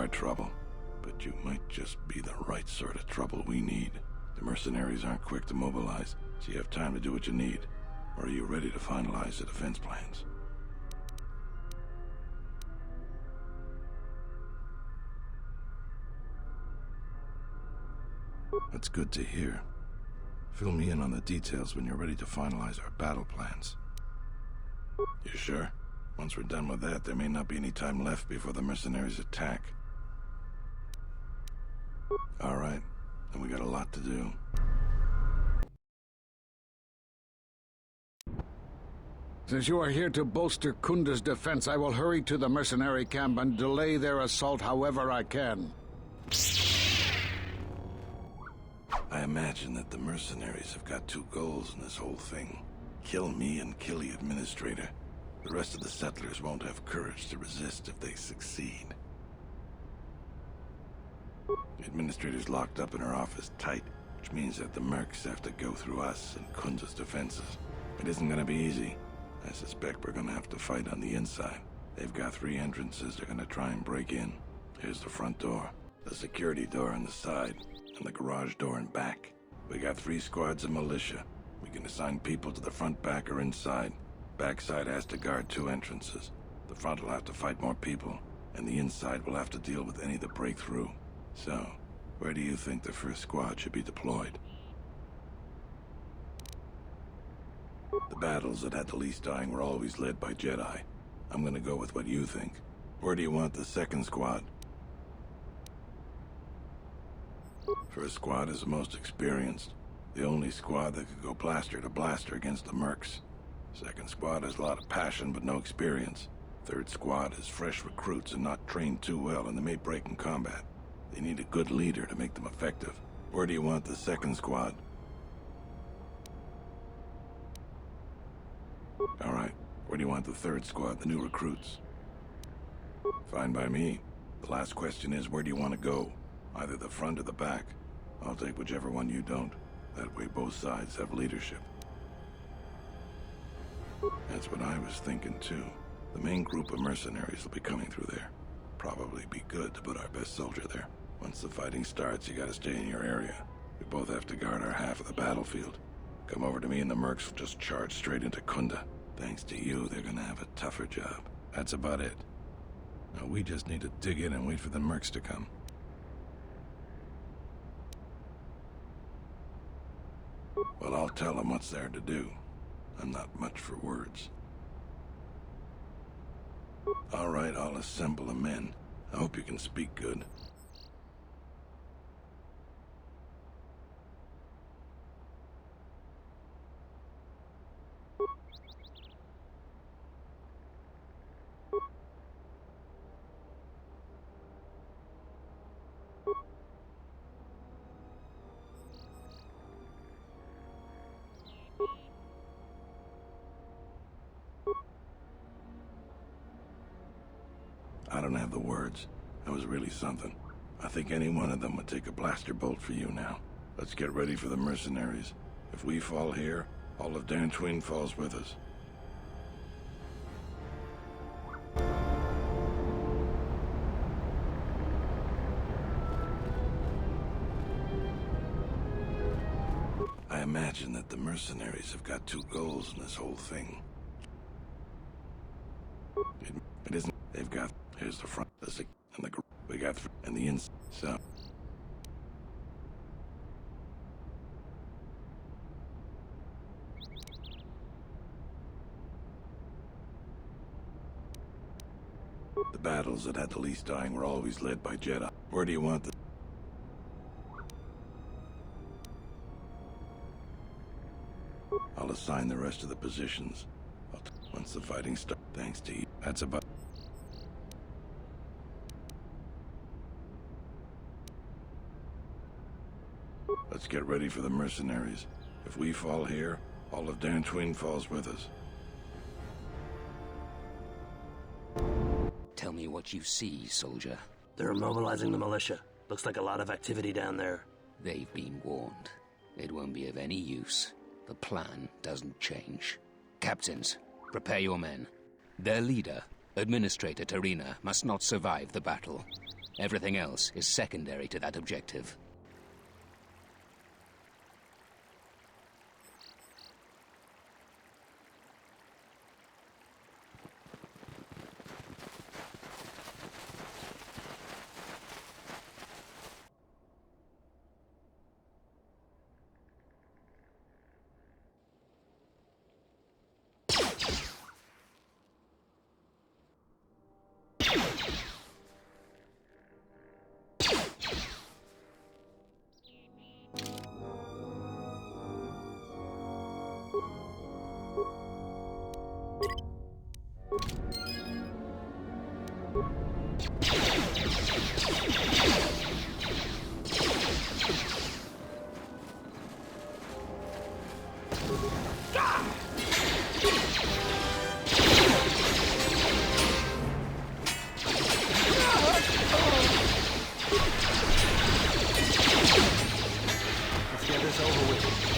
are trouble, but you might just be the right sort of trouble we need. The mercenaries aren't quick to mobilize, so you have time to do what you need. Or are you ready to finalize the defense plans? That's good to hear. Fill me in on the details when you're ready to finalize our battle plans. You sure? Once we're done with that, there may not be any time left before the mercenaries attack. All right, then we got a lot to do. Since you are here to bolster Khoonda's defense, I will hurry to the mercenary camp and delay their assault however I can. I imagine that the mercenaries have got two goals in this whole thing. Kill me and kill the administrator. The rest of the settlers won't have courage to resist if they succeed. The administrator's locked up in her office tight, which means that the mercs have to go through us and Khoonda's defenses. It isn't gonna be easy. I suspect we're gonna have to fight on the inside. They've got 3 entrances they're gonna try and break in. Here's the front door, the security door on the side, and the garage door in back. We got 3 squads of militia. We can assign people to the front, back, or inside. Backside has to guard 2 entrances. The front will have to fight more people, and the inside will have to deal with any that break through. So, where do you think the first squad should be deployed? The battles that had the least dying were always led by Jedi. I'm gonna go with what you think. Where do you want the second squad? First squad is the most experienced. The only squad that could go blaster to blaster against the mercs. Second squad has a lot of passion but no experience. Third squad is fresh recruits and not trained too well, and they may break in combat. They need a good leader to make them effective. Where do you want the second squad? All right. Where do you want the third squad, the new recruits? Fine by me. The last question is, where do you want to go? Either the front or the back. I'll take whichever one you don't. That way both sides have leadership. That's what I was thinking too. The main group of mercenaries will be coming through there. Probably be good to put our best soldier there. Once the fighting starts, you gotta stay in your area. We both have to guard our half of the battlefield. Come over to me and the mercs will just charge straight into Khoonda. Thanks to you, they're gonna have a tougher job. That's about it. Now we just need to dig in and wait for the mercs to come. Well, I'll tell them what's there to do. I'm not much for words. All right, I'll assemble the men. I hope you can speak good. I don't have the words. That was really something. I think any one of them would take a blaster bolt for you now. Let's get ready for the mercenaries. If we fall here, all of Dantooine falls with us. I imagine that the mercenaries have got 2 goals in this whole thing. It isn't. They've got. Here's the front, and we got and the inside. So. The battles that had the least dying were always led by Jedi. Where do you want the... I'll assign the rest of the positions. Once the fighting starts, thanks to you. That's about... Let's get ready for the mercenaries. If we fall here, all of Dantooine falls with us. Tell me what you see, soldier. They're mobilizing the militia. Looks like a lot of activity down there. They've been warned. It won't be of any use. The plan doesn't change. Captains, prepare your men. Their leader, Administrator Tarina, must not survive the battle. Everything else is secondary to that objective. Let's get this over with.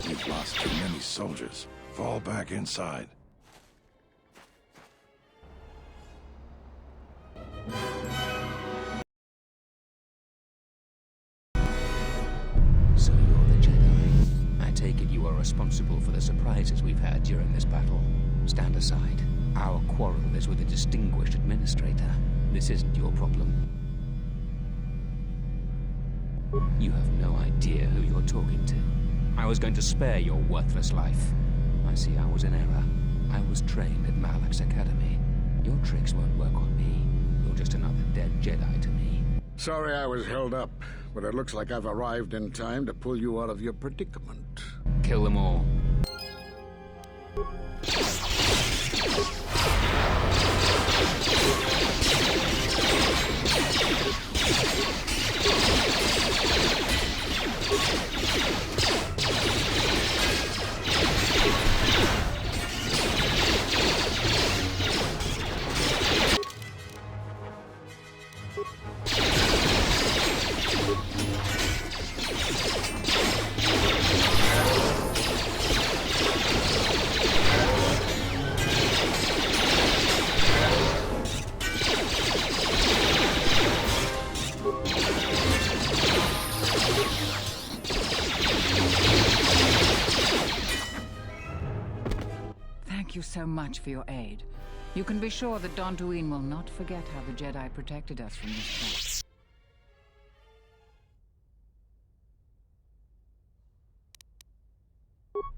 We've lost too many soldiers. Fall back inside. So you're the Jedi. I take it you are responsible for the surprises we've had during this battle. Stand aside. Our quarrel is with a distinguished administrator. This isn't your problem. You have no idea who you're talking to. I was going to spare your worthless life. I see I was in error. I was trained at Malak's academy. Your tricks won't work on me. You're just another dead Jedi to me. Sorry I was held up, but it looks like I've arrived in time to pull you out of your predicament. Kill them all. much for your aid. You can be sure that Dantooine will not forget how the Jedi protected us from this threat.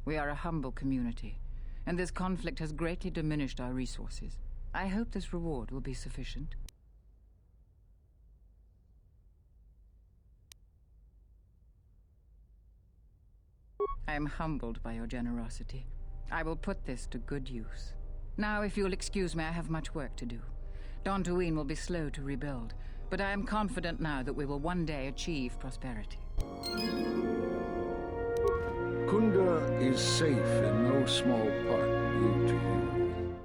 We are a humble community, and this conflict has greatly diminished our resources. I hope this reward will be sufficient. I am humbled by your generosity. I will put this to good use. Now, if you'll excuse me, I have much work to do. Dantooine will be slow to rebuild, but I am confident now that we will one day achieve prosperity. Khoonda is safe in no small part due to you.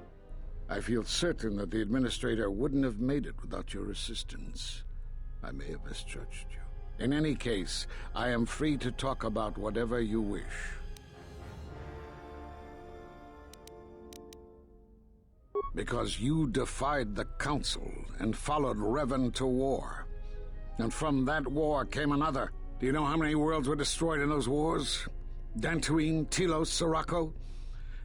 I feel certain that the Administrator wouldn't have made it without your assistance. I may have misjudged you. In any case, I am free to talk about whatever you wish. Because you defied the Council and followed Revan to war. And from that war came another. Do you know how many worlds were destroyed in those wars? Dantooine, Telos, Sirocco?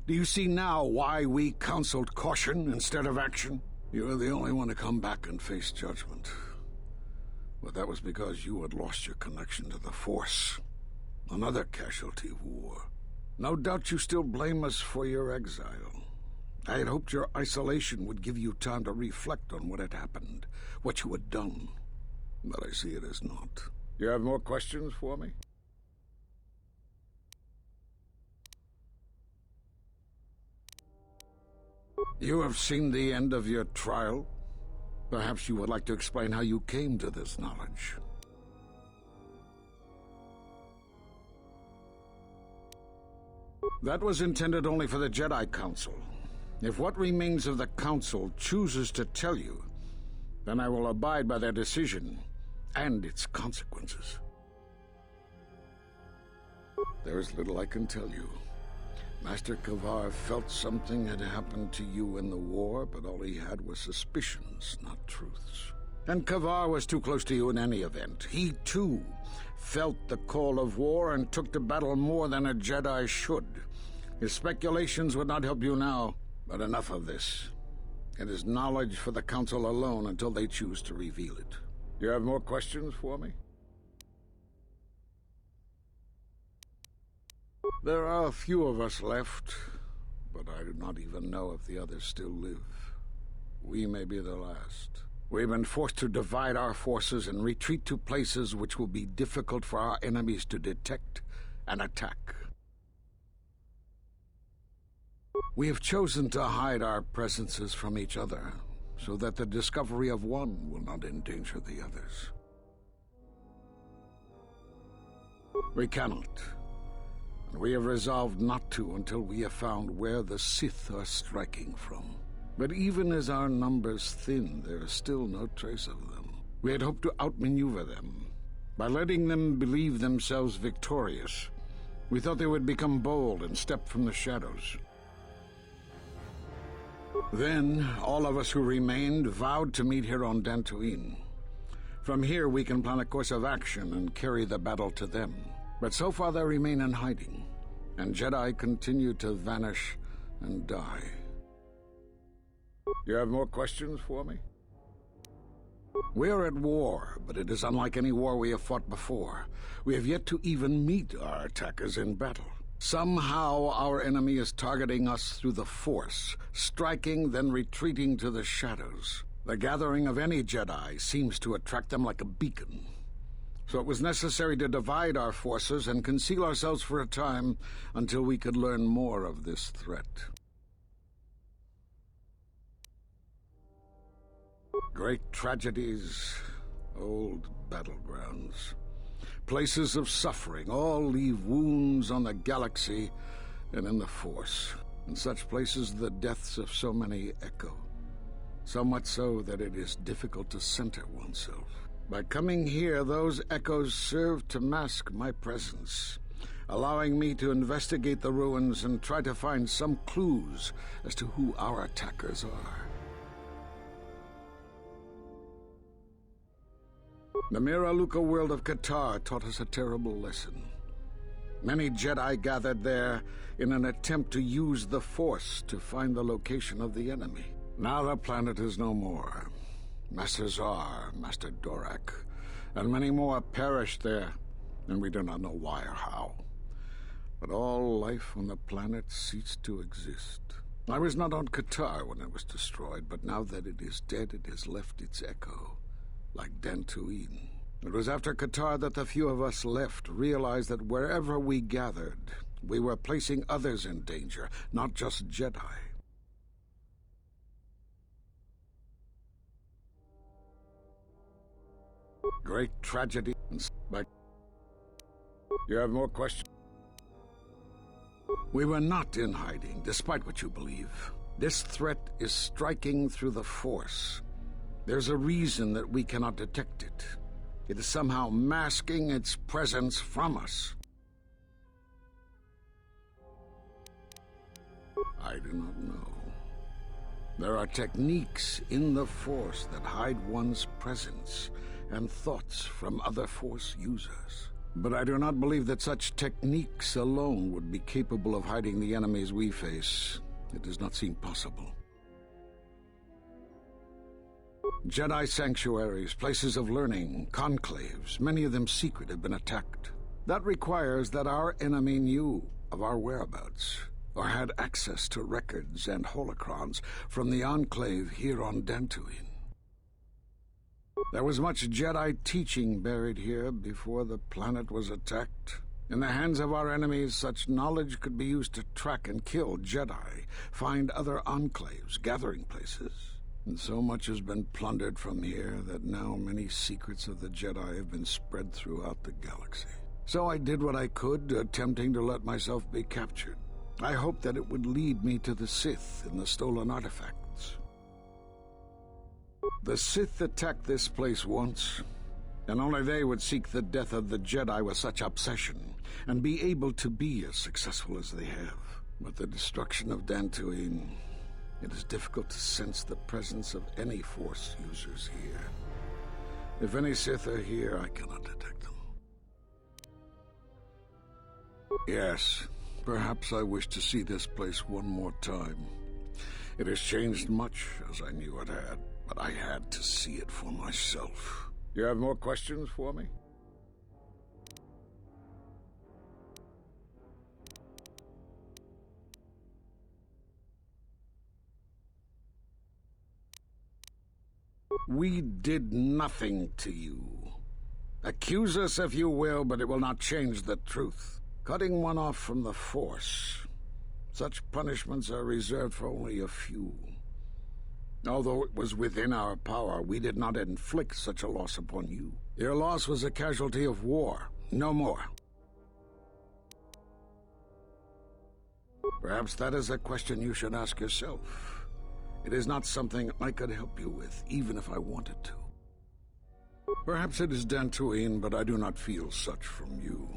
Do you see now why we counseled caution instead of action? You were the only one to come back and face judgment. But that was because you had lost your connection to the Force. Another casualty of war. No doubt you still blame us for your exile. I had hoped your isolation would give you time to reflect on what had happened, what you had done. But I see it as not. You have more questions for me? You have seen the end of your trial. Perhaps you would like to explain how you came to this knowledge. That was intended only for the Jedi Council. If what remains of the Council chooses to tell you, then I will abide by their decision and its consequences. There is little I can tell you. Master Kavar felt something had happened to you in the war, but all he had was suspicions, not truths. And Kavar was too close to you in any event. He, too, felt the call of war and took to battle more than a Jedi should. His speculations would not help you now, but enough of this. It is knowledge for the Council alone until they choose to reveal it. You have more questions for me? There are a few of us left, but I do not even know if the others still live. We may be the last. We've been forced to divide our forces and retreat to places which will be difficult for our enemies to detect and attack. We have chosen to hide our presences from each other, so that the discovery of one will not endanger the others. We cannot. We have resolved not to until we have found where the Sith are striking from. But even as our numbers thin, there is still no trace of them. We had hoped to outmaneuver them. By letting them believe themselves victorious, we thought they would become bold and step from the shadows. Then, all of us who remained vowed to meet here on Dantooine. From here, we can plan a course of action and carry the battle to them. But so far they remain in hiding, and Jedi continue to vanish and die. You have more questions for me? We are at war, but it is unlike any war we have fought before. We have yet to even meet our attackers in battle. Somehow our enemy is targeting us through the Force, striking, then retreating to the shadows. The gathering of any Jedi seems to attract them like a beacon. So it was necessary to divide our forces and conceal ourselves for a time until we could learn more of this threat. Great tragedies, old battlegrounds, places of suffering, all leave wounds on the galaxy and in the Force. In such places, the deaths of so many echo. So much so that it is difficult to center oneself. By coming here, those echoes serve to mask my presence, allowing me to investigate the ruins and try to find some clues as to who our attackers are. The Miraluka world of Qatar taught us a terrible lesson. Many Jedi gathered there in an attempt to use the Force to find the location of the enemy. Now the planet is no more. Master Zar, Master Dorak, and many more perished there, and we do not know why or how. But all life on the planet ceased to exist. I was not on Qatar when it was destroyed, but now that it is dead, it has left its echo, like Dantooine. It was after Qatar that the few of us left realized that wherever we gathered, we were placing others in danger, not just Jedi. Great tragedy. But you have more questions? We were not in hiding, despite what you believe. This threat is striking through the Force. There's a reason that we cannot detect it. It is somehow masking its presence from us. I do not know. There are techniques in the Force that hide one's presence and thoughts from other Force users. But I do not believe that such techniques alone would be capable of hiding the enemies we face. It does not seem possible. Jedi sanctuaries, places of learning, conclaves, many of them secret, have been attacked. That requires that our enemy knew of our whereabouts, or had access to records and holocrons from the Enclave here on Dantooine. There was much Jedi teaching buried here before the planet was attacked. In the hands of our enemies, such knowledge could be used to track and kill Jedi, find other enclaves, gathering places. And so much has been plundered from here that now many secrets of the Jedi have been spread throughout the galaxy. So I did what I could, attempting to let myself be captured. I hoped that it would lead me to the Sith and the stolen artifacts. The Sith attacked this place once, and only they would seek the death of the Jedi with such obsession, and be able to be as successful as they have. With the destruction of Dantooine, it is difficult to sense the presence of any Force users here. If any Sith are here, I cannot detect them. Yes, perhaps I wish to see this place one more time. It has changed much, as I knew it had, but I had to see it for myself. You have more questions for me? We did nothing to you. Accuse us if you will, but it will not change the truth. Cutting one off from the Force. Such punishments are reserved for only a few. Although it was within our power, we did not inflict such a loss upon you. Your loss was a casualty of war, no more. Perhaps that is a question you should ask yourself. It is not something I could help you with, even if I wanted to. Perhaps it is Dantooine, but I do not feel such from you.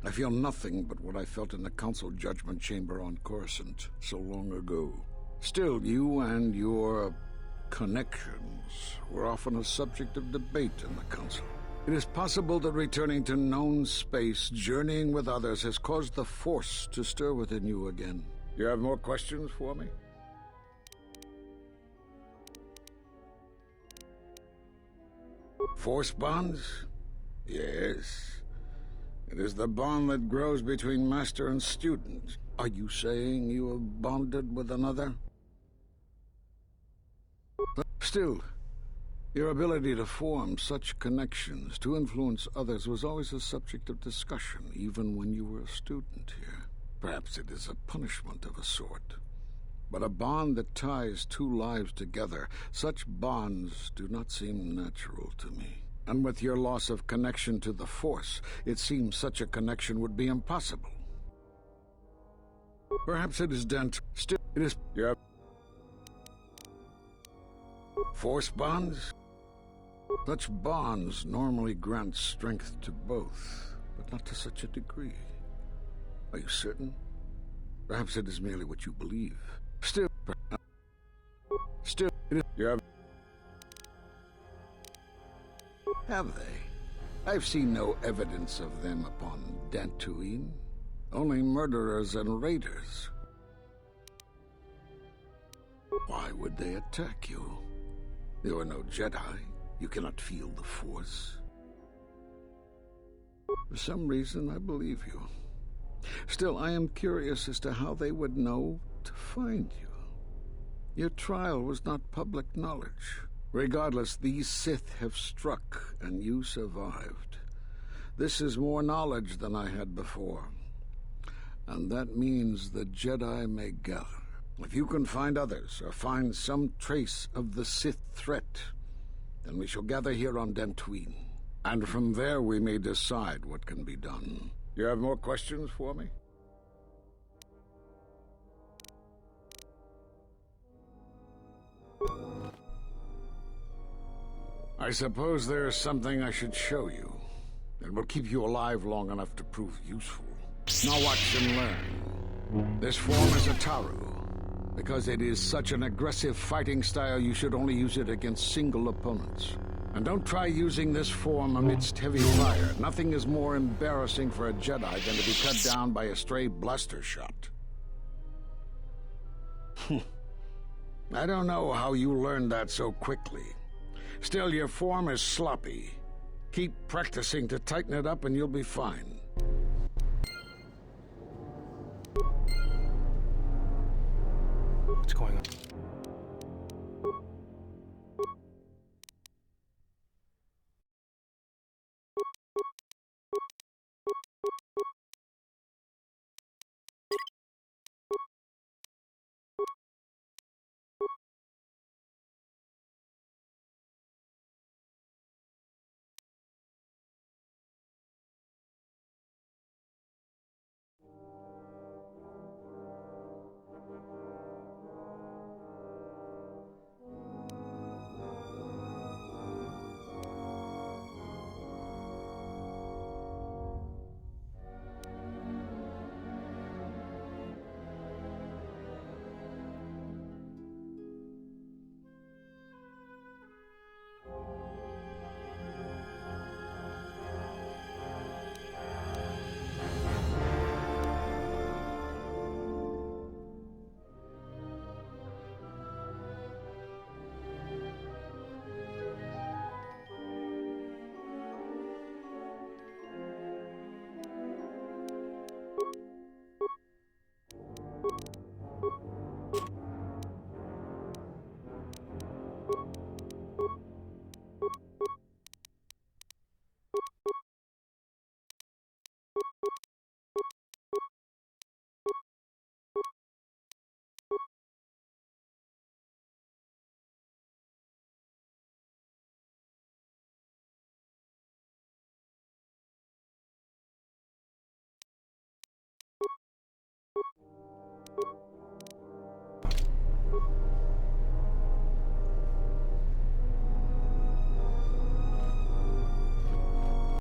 I feel nothing but what I felt in the Council Judgment Chamber on Coruscant so long ago. Still, you and your connections were often a subject of debate in the Council. It is possible that returning to known space, journeying with others, has caused the Force to stir within you again. You have more questions for me? Force bonds? Yes. It is the bond that grows between master and student. Are you saying you have bonded with another? But still, your ability to form such connections, to influence others, was always a subject of discussion, even when you were a student here. Perhaps it is a punishment of a sort. But a bond that ties two lives together, such bonds do not seem natural to me. And with your loss of connection to the Force, it seems such a connection would be impossible. Perhaps it is still, it is... Yeah. Force bonds? Such bonds normally grant strength to both, but not to such a degree. Are you certain? Perhaps it is merely what you believe. Still, it is... You have they? I've seen no evidence of them upon Dantooine. Only murderers and raiders. Why would they attack you? You are no Jedi. You cannot feel the Force. For some reason, I believe you. Still, I am curious as to how they would know to find you. Your trial was not public knowledge. Regardless, these Sith have struck, and you survived. This is more knowledge than I had before. And that means the Jedi may gather. If you can find others, or find some trace of the Sith threat, then we shall gather here on Dantooine. And from there we may decide what can be done. You have more questions for me? I suppose there is something I should show you. It will keep you alive long enough to prove useful. Now watch and learn. This form is a Taru. Because it is such an aggressive fighting style, you should only use it against single opponents. And don't try using this form amidst heavy fire. Nothing is more embarrassing for a Jedi than to be cut down by a stray blaster shot. I don't know how you learned that so quickly. Still, your form is sloppy. Keep practicing to tighten it up and you'll be fine. What's going on?